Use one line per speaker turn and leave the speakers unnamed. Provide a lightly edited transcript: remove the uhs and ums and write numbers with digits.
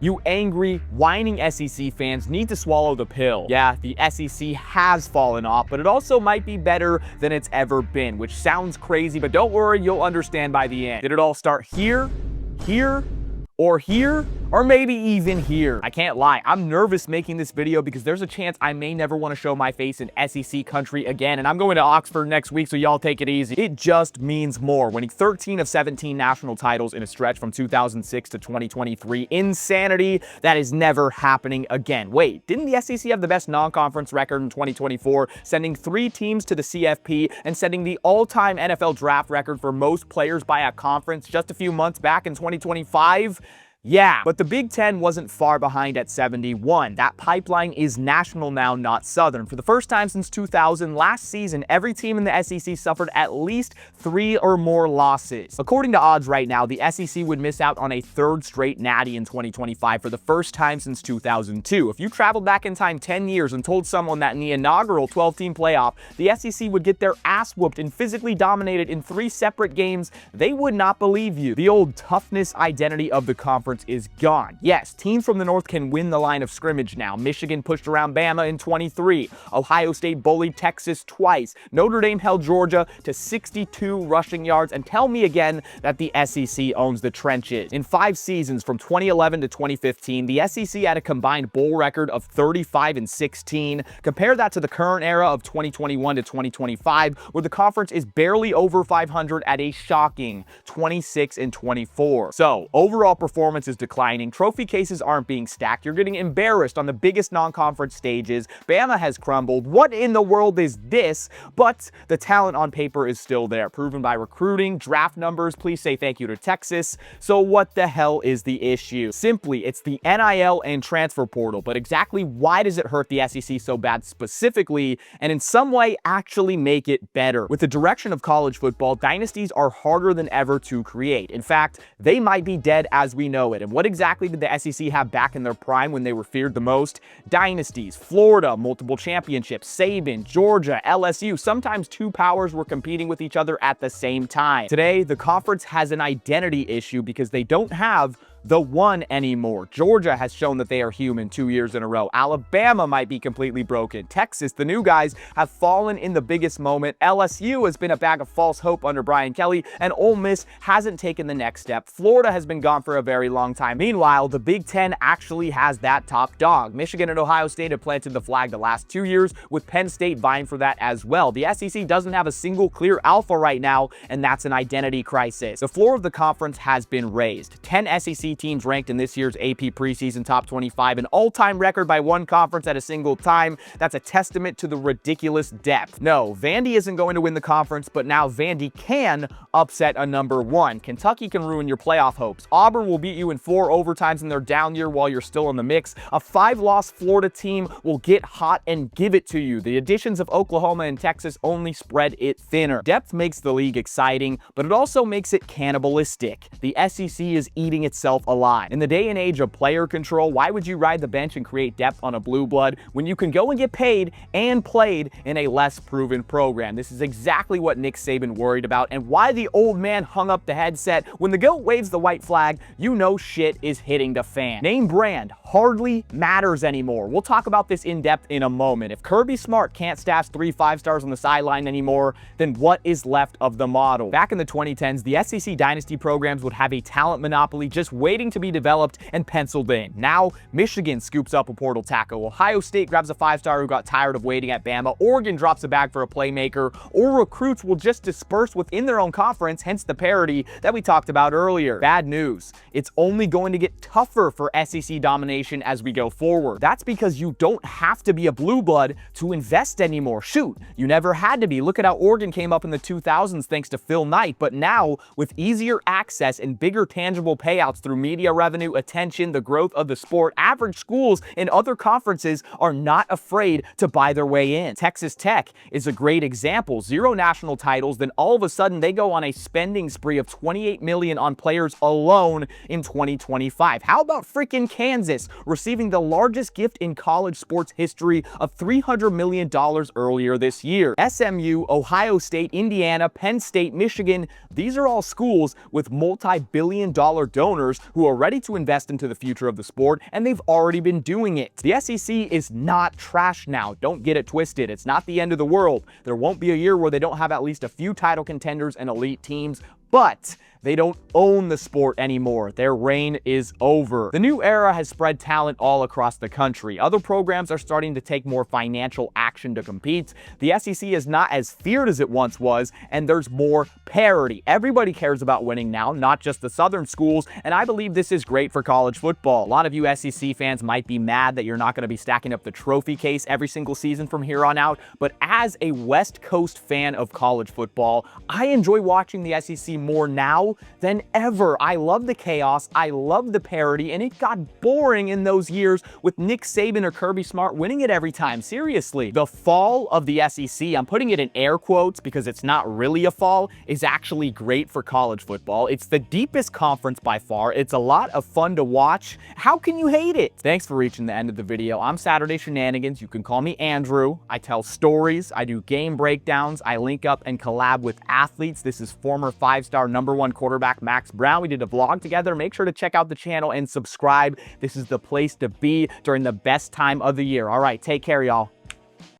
You angry, whining SEC fans need to swallow the pill. Yeah, the SEC has fallen off, but it also might be better than it's ever been, which sounds crazy, but don't worry, you'll understand by the end. Did it all start here, or maybe even here? I can't lie, I'm nervous making this video because there's a chance I may never want to show my face in SEC country again, and I'm going to Oxford next week, so y'all take it easy. It just means more. Winning 13 of 17 national titles in a stretch from 2006 to 2023. Insanity that is never happening again. Wait, didn't the SEC have the best non-conference record in 2024, sending 3 teams to the CFP and setting the all-time NFL draft record for most players by a conference just a few months back in 2025? Yeah, but the Big Ten wasn't far behind at 71. That pipeline is national now, not Southern. For the first time since 2000, last season, every team in the SEC suffered at least 3 or more losses. According to odds right now, the SEC would miss out on a 3rd straight natty in 2025 for the first time since 2002. If you traveled back in time 10 years and told someone that in the inaugural 12-team playoff, the SEC would get their ass whooped and physically dominated in 3 separate games, they would not believe you. The old toughness identity of the conference is gone. Yes, teams from the North can win the line of scrimmage now. Michigan pushed around Bama in 23. Ohio State bullied Texas twice. Notre Dame held Georgia to 62 rushing yards. And tell me again that the SEC owns the trenches. In 5 seasons from 2011 to 2015, the SEC had a combined bowl record of 35-16. Compare that to the current era of 2021 to 2025, where the conference is barely over 500 at a shocking 26-24. So, overall performance is declining. Trophy cases aren't being stacked. You're getting embarrassed on the biggest non-conference stages. Bama has crumbled. What in the world is this? But the talent on paper is still there, proven by recruiting, draft numbers. Please say thank you to Texas. So what the hell is the issue? Simply, it's the NIL and transfer portal. But exactly why does it hurt the SEC so bad specifically, and in some way actually make it better? With the direction of college football, dynasties are harder than ever to create. In fact, they might be dead as we know it. And what exactly did the SEC have back in their prime when they were feared the most? Dynasties. Florida, multiple championships. Saban, Georgia, LSU. Sometimes 2 powers were competing with each other at the same time. Today, the conference has an identity issue because they don't have the one anymore. Georgia has shown that they are human 2 years in a row. Alabama might be completely broken. Texas, the new guys, have fallen in the biggest moment. LSU has been a bag of false hope under Brian Kelly, and Ole Miss hasn't taken the next step. Florida has been gone for a very long time. Meanwhile, the Big Ten actually has that top dog. Michigan and Ohio State have planted the flag the last 2 years, with Penn State vying for that as well. The SEC doesn't have a single clear alpha right now, and that's an identity crisis. The floor of the conference has been raised. 10 SEC teams ranked in this year's AP preseason top 25, an all-time record by one conference at a single time. That's a testament to the ridiculous depth. No, Vandy isn't going to win the conference, but now Vandy can upset a number 1. Kentucky can ruin your playoff hopes. Auburn will beat you in 4 overtimes in their down year while you're still in the mix. A 5-loss Florida team will get hot and give it to you. The additions of Oklahoma and Texas only spread it thinner. Depth makes the league exciting, but it also makes it cannibalistic. The SEC is eating itself alive. In the day and age of player control, why would you ride the bench and create depth on a blue blood when you can go and get paid and played in a less proven program? This is exactly what Nick Saban worried about, and why the old man hung up the headset. When the GOAT waves the white flag, you know shit is hitting the fan. Name brand hardly matters anymore. We'll talk about this in depth in a moment. If Kirby Smart can't stash 3 5-stars on the sideline anymore, then what is left of the model? Back in the 2010s, the SEC dynasty programs would have a talent monopoly just waiting to be developed and penciled in. Now, Michigan scoops up a portal tackle. Ohio State grabs a 5-star who got tired of waiting at Bama. Oregon drops a bag for a playmaker, or recruits will just disperse within their own conference, hence the parity that we talked about earlier. Bad news. It's only going to get tougher for SEC domination as we go forward. That's because you don't have to be a blue blood to invest anymore. Shoot, you never had to be. Look at how Oregon came up in the 2000s thanks to Phil Knight, but now with easier access and bigger tangible payouts through media revenue, attention, the growth of the sport, average schools in other conferences are not afraid to buy their way in. Texas Tech is a great example. 0 national titles, then all of a sudden they go on a spending spree of $28 million on players alone in 2025. How about freaking Kansas receiving the largest gift in college sports history of $300 million earlier this year? SMU, Ohio State, Indiana, Penn State, Michigan, these are all schools with multi-billion-dollar donors who are ready to invest into the future of the sport, and they've already been doing it. The SEC is not trash now. Don't get it twisted. It's not the end of the world. There won't be a year where they don't have at least a few title contenders and elite teams, but they don't own the sport anymore. Their reign is over. The new era has spread talent all across the country. Other programs are starting to take more financial action to compete. The SEC is not as feared as it once was, and there's more parity. Everybody cares about winning now, not just the Southern schools, and I believe this is great for college football. A lot of you SEC fans might be mad that you're not going to be stacking up the trophy case every single season from here on out, but as a West Coast fan of college football, I enjoy watching the SEC more now than ever. I love the chaos, I love the parity, and it got boring in those years with Nick Saban or Kirby Smart winning it every time. Seriously, the fall of the SEC, I'm putting it in air quotes because it's not really a fall, is actually great for college football. It's the deepest conference by far. It's a lot of fun to watch. How can you hate it? Thanks for reaching the end of the video. I'm Saturday Shenanigans. You can call me Andrew. I tell stories, I do game breakdowns, I link up and collab with athletes. This is former 5-star #1 quarterback Max Brown. We did a vlog together. Make sure to check out the channel and subscribe. This is the place to be during the best time of the year. All right, take care, y'all.